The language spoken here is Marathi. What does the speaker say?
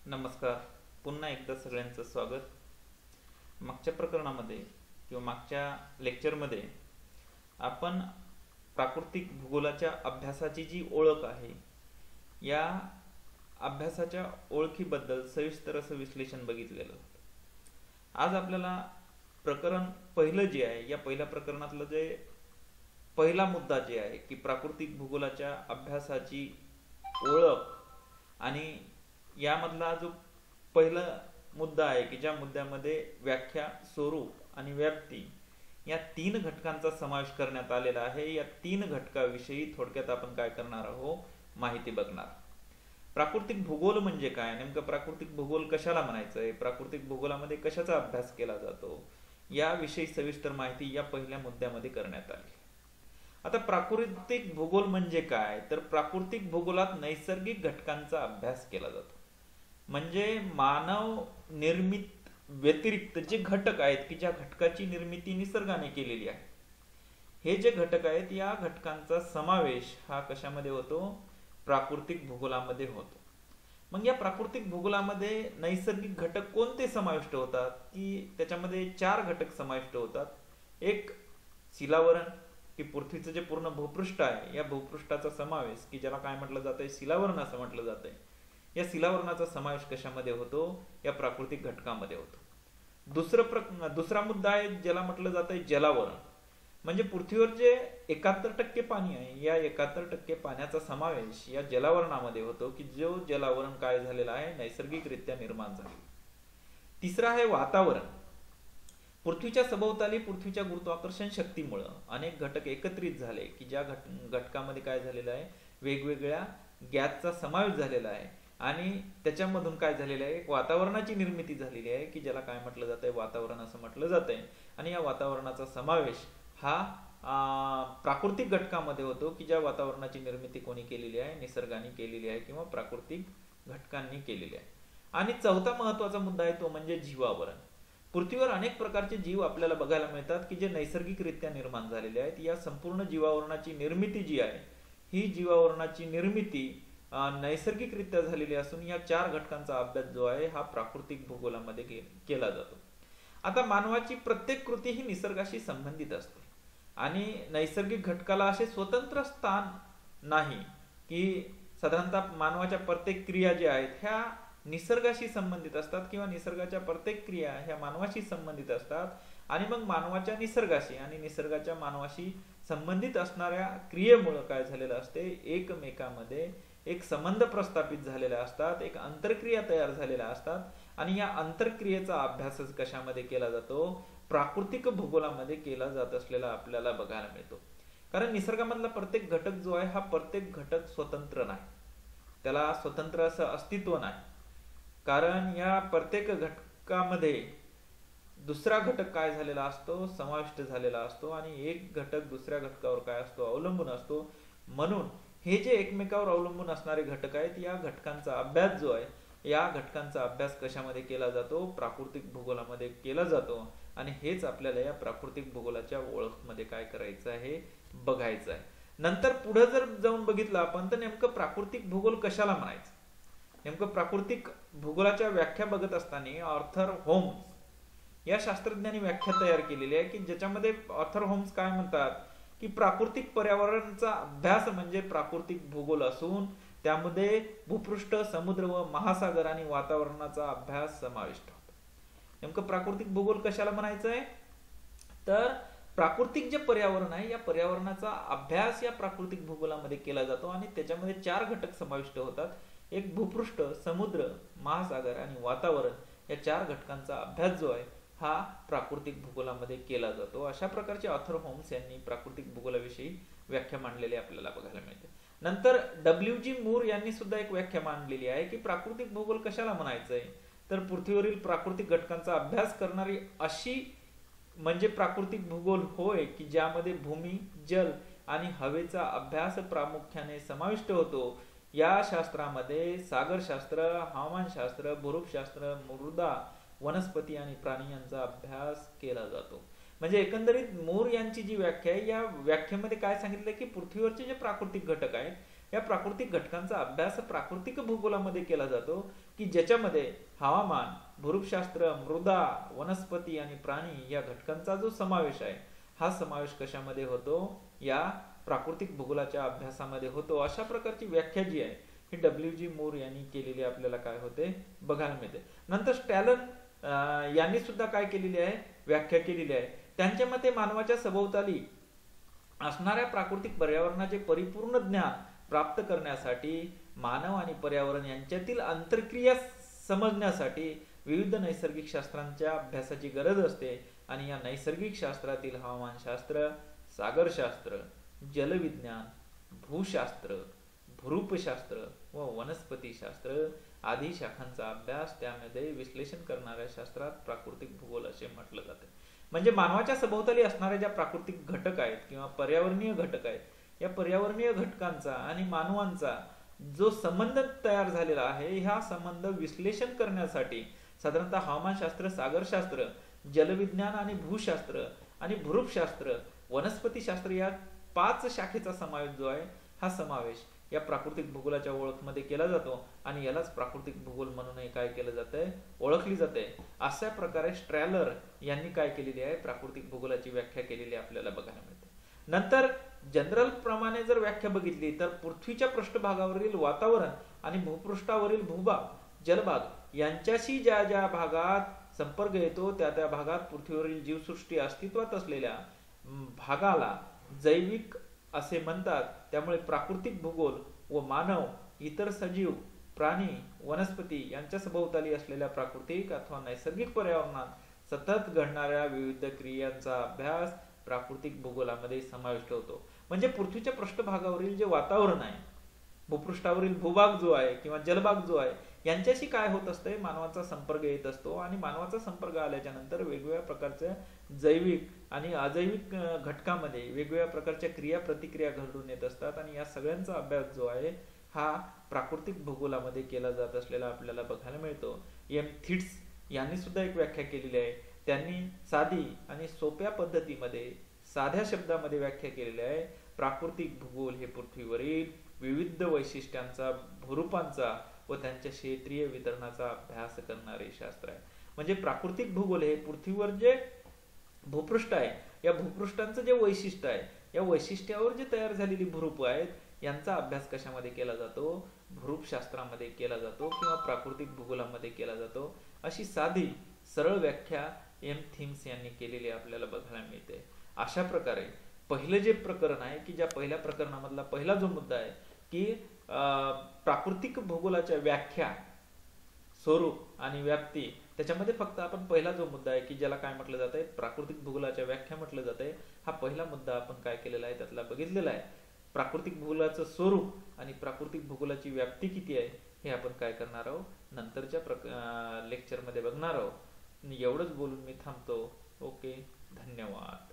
नमस्कार. पुन्हा एकदा सगळ्यांचं स्वागत. मागच्या प्रकरणामध्ये किंवा मागच्या लेक्चरमध्ये आपण प्राकृतिक भूगोलाच्या अभ्यासाची जी ओळख आहे या अभ्यासाच्या ओळखीबद्दल सविस्तर असं विश्लेषण बघितलेलं होतं. आज आपल्याला प्रकरण पहिलं जे आहे या पहिल्या प्रकरणातलं जे पहिला मुद्दा जे आहे की प्राकृतिक भूगोलाच्या अभ्यासाची ओळख आणि यामधला जो पहिला मुद्दा आहे की ज्या मुद्द्यामध्ये व्याख्या, स्वरूप आणि व्याप्ती या तीन घटकांचा समावेश करण्यात आलेला आहे. या तीन घटकाविषयी थोडक्यात आपण काय करणार आहोत, माहिती बघणार. प्राकृतिक भूगोल म्हणजे काय, नेमकं प्राकृतिक भूगोल कशाला म्हणायचंय, प्राकृतिक भूगोलामध्ये कशाचा अभ्यास केला जातो याविषयी सविस्तर माहिती या पहिल्या मुद्द्यामध्ये करण्यात आली. आता प्राकृतिक भूगोल म्हणजे काय, तर प्राकृतिक भूगोलात नैसर्गिक घटकांचा अभ्यास केला जातो. म्हणजे मानव निर्मित व्यतिरिक्त जे घटक आहेत की ज्या घटकाची निर्मिती निसर्गाने केलेली आहे, हे जे घटक आहेत या घटकांचा समावेश हा कशामध्ये होतो, प्राकृतिक भूगोलामध्ये होतो. मग या प्राकृतिक भूगोलामध्ये नैसर्गिक घटक कोणते समाविष्ट होतात, की त्याच्यामध्ये चार घटक समाविष्ट होतात. एक शिलावरण, की पृथ्वीचं जे पूर्ण भूपृष्ठ आहे या भूपृष्ठाचा समावेश की ज्याला काय म्हटलं जातंय, शिलावरण असं म्हटलं जातंय. या शिलावरणाचा समावेश कशामध्ये होतो, या प्राकृतिक घटकामध्ये होतो. दुसरा मुद्दा आहे ज्याला म्हटलं जातंय जलावरण. म्हणजे पृथ्वीवर जे 71% पाणी आहे या 71% पाण्याचा समावेश या जलावरणामध्ये होतो की जो जलावरण काय झालेला आहे, नैसर्गिकरित्या निर्माण झाले. तिसरा आहे वातावरण. पृथ्वीच्या सभोवताली पृथ्वीच्या गुरुत्वाकर्षण शक्तीमुळे अनेक घटक एकत्रित झाले की ज्या घटकामध्ये काय झालेलं आहे, वेगवेगळ्या गॅसचा समावेश झालेला आहे आणि त्याच्यामधून काय झालेलं आहे, एक वातावरणाची निर्मिती झालेली आहे की ज्याला काय म्हटलं जातंय, वातावरण असं म्हटलं जातंय. आणि या वातावरणाचा समावेश हा प्राकृतिक घटकामध्ये होतो की ज्या वातावरणाची निर्मिती कोणी केलेली आहे, निसर्गाने केलेली आहे किंवा प्राकृतिक घटकांनी केलेली आहे. आणि चौथा महत्वाचा मुद्दा आहे तो म्हणजे जीवावरण. पृथ्वीवर अनेक प्रकारचे जीव आपल्याला बघायला मिळतात की जे नैसर्गिकरित्या निर्माण झालेले आहेत. या संपूर्ण जीवावरणाची निर्मिती जी आहे ही जीवावरणाची निर्मिती नैसर्गिकरित्या झालेली असून या चार घटकांचा अभ्यास जो आहे हा प्राकृतिक भूगोलामध्ये केला जातो. आता मानवाची प्रत्येक कृती ही निसर्गाशी संबंधित असते आणि नैसर्गिक घटकाला असे स्वतंत्र स्थान नाही की साधारणतः मानवाच्या प्रत्येक क्रिया ज्या आहेत ह्या निसर्गाशी संबंधित असतात किंवा निसर्गाच्या प्रत्येक क्रिया ह्या मानवाशी संबंधित असतात. आणि मग मानवाच्या निसर्गाशी आणि निसर्गाच्या मानवाशी संबंधित असणाऱ्या क्रियेमुळे काय झालेलं असते, एकमेकांमध्ये एक संबंध प्रस्थापित झालेले असतात, एक आंतरक्रिया तयार झालेल्या असतात. आणि या आंतरक्रियेचा अभ्यास कशामध्ये केला जातो, प्राकृतिक भूगोलामध्ये केला जात असलेला आपल्याला बघायला मिळतो. कारण निसर्गामधला प्रत्येक घटक जो आहे हा प्रत्येक घटक स्वतंत्र नाही, त्याला स्वतंत्र असं अस्तित्व नाही. कारण या प्रत्येक घटकामध्ये दुसरा घटक काय झालेला असतो, समाविष्ट झालेला असतो आणि एक घटक दुसऱ्या घटकावर काय असतो, अवलंबून असतो. म्हणून हे जे एकमेकावर अवलंबून असणारे घटक आहेत या घटकांचा अभ्यास जो आहे, या घटकांचा अभ्यास कशामध्ये केला जातो, प्राकृतिक भूगोलामध्ये केला जातो. आणि हेच आपल्याला या प्राकृतिक भूगोलाच्या ओळखमध्ये काय करायचं आहे, बघायचं आहे. नंतर पुढे जर जाऊन बघितलं आपण तर नेमकं प्राकृतिक भूगोल कशाला म्हणायचं, नेमकं प्राकृतिक भूगोलाच्या व्याख्या बघत असताना ऑर्थर होम्स या शास्त्रज्ञांनी व्याख्या तयार केलेली आहे की ज्याच्यामध्ये ऑर्थर होम्स काय म्हणतात की प्राकृतिक पर्यावरणाचा अभ्यास म्हणजे प्राकृतिक भूगोल असून त्यामध्ये भूपृष्ठ, समुद्र व महासागर आणि वातावरणाचा अभ्यास समाविष्ट होतो. नेमकं प्राकृतिक भूगोल कशाला म्हणायचंय, तर प्राकृतिक जे पर्यावरण आहे या पर्यावरणाचा अभ्यास या प्राकृतिक भूगोलामध्ये केला जातो आणि त्याच्यामध्ये चार घटक समाविष्ट होतात. एक भूपृष्ठ, समुद्र, महासागर आणि वातावरण या चार घटकांचा अभ्यास जो आहे हा प्राकृतिक भूगोलामध्ये केला जातो. अशा प्रकारचे ऑर्थर होम्स यांनी प्राकृतिक भूगोलाविषयी व्याख्या मांडलेली आपल्याला बघायला मिळते. नंतर डब्ल्यू.जी. मूर यांनी सुद्धा एक व्याख्या मांडलेली आहे की प्राकृतिक भूगोल कशाला म्हणायचंय, तर पृथ्वीवरील प्राकृतिक घटकांचा अभ्यास करणारी अशी म्हणजे प्राकृतिक भूगोल होय की ज्यामध्ये भूमी, जल आणि हवेचा अभ्यास प्रामुख्याने समाविष्ट होतो. या शास्त्रामध्ये सागरशास्त्र, हवामानशास्त्र, भूरूपशास्त्र, मृदा, वनस्पती आणि प्राणी यांचा अभ्यास केला जातो. म्हणजे एकंदरीत मूर यांची जी व्याख्या आहे या व्याख्येमध्ये काय सांगितलं की पृथ्वीवरचे जे प्राकृतिक घटक आहेत या प्राकृतिक घटकांचा अभ्यास प्राकृतिक भूगोलामध्ये केला जातो की ज्याच्यामध्ये हवामान, भूरूपशास्त्र, मृदा, वनस्पती आणि प्राणी या घटकांचा जो समावेश आहे, हा समावेश कशामध्ये होतो? या प्राकृतिक भूगोलाच्या अभ्यासामध्ये होतो. अशा प्रकारची व्याख्या जी आहे ही डब्ल्यू.जी. मूर यांनी केलेली आपल्याला काय होते? बघायला मिळते. नंतर स्टॅलन यांनी सुद्धा काय केलेली आहे? व्याख्या केलेली आहे. त्यांच्या मते मानवाच्या सभोवताली असणाऱ्या प्राकृतिक पर्यावरणाचे परिपूर्ण ज्ञान प्राप्त करण्यासाठी मानव आणि पर्यावरण यांच्यातील आंतरक्रिया समजण्यासाठी विविध नैसर्गिक शास्त्रांच्या अभ्यासाची गरज असते आणि या नैसर्गिक शास्त्रातील हवामानशास्त्र, सागरशास्त्र, जलविज्ञान, भूशास्त्र, भूरूपशास्त्र व वनस्पतीशास्त्र आदी शाखांचा अभ्यास, त्यामध्ये विश्लेषण करणाऱ्या शास्त्रात प्राकृतिक भूगोल असे म्हटलं जाते. म्हणजे मानवाच्या सभोवताली असणाऱ्या ज्या प्राकृतिक घटक आहेत किंवा पर्यावरणीय घटक आहेत, या पर्यावरणीय घटकांचा आणि मानवांचा जो संबंध तयार झालेला आहे, हा संबंध विश्लेषण करण्यासाठी साधारणतः हवामानशास्त्र, सागरशास्त्र, जलविज्ञान आणि भूशास्त्र आणि भूरूपशास्त्र, वनस्पतीशास्त्र या 5 शाखेचा समावेश जो आहे, हा समावेश या प्राकृतिक भूगोलाच्या ओळखमध्ये केला जातो आणि यालाच प्राकृतिक भूगोल म्हणूनही काय केलं जातंय? ओळखली जाते. अशा प्रकारे स्ट्रॅलर यांनी काय केलेली आहे? प्राकृतिक भूगोलाची व्याख्या केलेली आपल्याला बघायला मिळते. नंतर जनरल प्रमाणे जर व्याख्या बघितली तर पृथ्वीच्या पृष्ठभागावरील वातावरण आणि भूपृष्ठावरील भूभाग, जलभाग यांच्याशी ज्या ज्या भागात संपर्क येतो त्या त्या भागात पृथ्वीवरील जीवसृष्टी अस्तित्वात असलेल्या भागाला जैविक असे म्हणतात. त्यामुळे प्राकृतिक भूगोल व मानव, इतर सजीव, प्राणी, वनस्पती यांच्या सभोवताली असलेल्या प्राकृतिक अथवा नैसर्गिक पर्यावरणात सतत घडणाऱ्या विविध क्रियांचा अभ्यास प्राकृतिक भूगोलामध्ये समाविष्ट होतो. म्हणजे पृथ्वीच्या पृष्ठभागावरील जे वातावरण आहे, भूपृष्ठावरील भूभाग जो आहे किंवा जलभाग जो आहे, यांच्याशी काय होत असते? मानवाचा संपर्क येत असतो आणि मानवाचा संपर्क आल्याच्या नंतर वेगवेगळ्या प्रकारच्या जैविक आणि अजैविक घटकामध्ये वेगवेगळ्या प्रकारच्या क्रिया प्रतिक्रिया घडून येत असतात आणि या सगळ्यांचा अभ्यास जो आहे हा प्राकृतिक भूगोलामध्ये केला जात असलेला आपल्याला बघायला मिळतो. एम थिट्स यांनी सुद्धा एक व्याख्या केलेली आहे. त्यांनी साधी आणि सोप्या पद्धतीमध्ये, साध्या शब्दामध्ये व्याख्या केलेली आहे. प्राकृतिक भूगोल हे पृथ्वीवरील विविध वैशिष्ट्यांचा, भूरूपांचा व त्यांच्या क्षेत्रीय वितरणाचा अभ्यास करणारे शास्त्र आहे. म्हणजे प्राकृतिक भूगोल हे पृथ्वीवर जे भूपृष्ठ आहे, या भूपृष्ठांचं जे वैशिष्ट्य आहे, या वैशिष्ट्यावर जे तयार झालेली भूरूप आहेत, यांचा अभ्यास कशामध्ये केला जातो? भूरूपशास्त्रामध्ये केला जातो किंवा प्राकृतिक भूगोलामध्ये केला जातो. अशी साधी सरळ व्याख्या एम थिम्स यांनी केलेली आपल्याला बघायला मिळते. अशा प्रकारे पहिलं जे प्रकरण आहे की ज्या पहिल्या प्रकरणामधला पहिला जो मुद्दा आहे की प्राकृतिक भूगोलाच्या व्याख्या, स्वरूप आणि व्याप्ती, त्याच्यामध्ये फक्त आपण पहिला जो मुद्दा आहे की ज्याला काय म्हटलं जात आहे? प्राकृतिक भूगोलाच्या व्याख्या म्हटलं जात आहे. हा पहिला मुद्दा आपण काय केलेला आहे? त्यातला बघितलेला आहे. प्राकृतिक भूगोलाचं स्वरूप आणि प्राकृतिक भूगोलाची व्याप्ती किती आहे हे आपण काय करणार आहोत? नंतरच्या लेक्चरमध्ये बघणार आहोत. एवढंच बोलून मी थांबतो. ओके, धन्यवाद.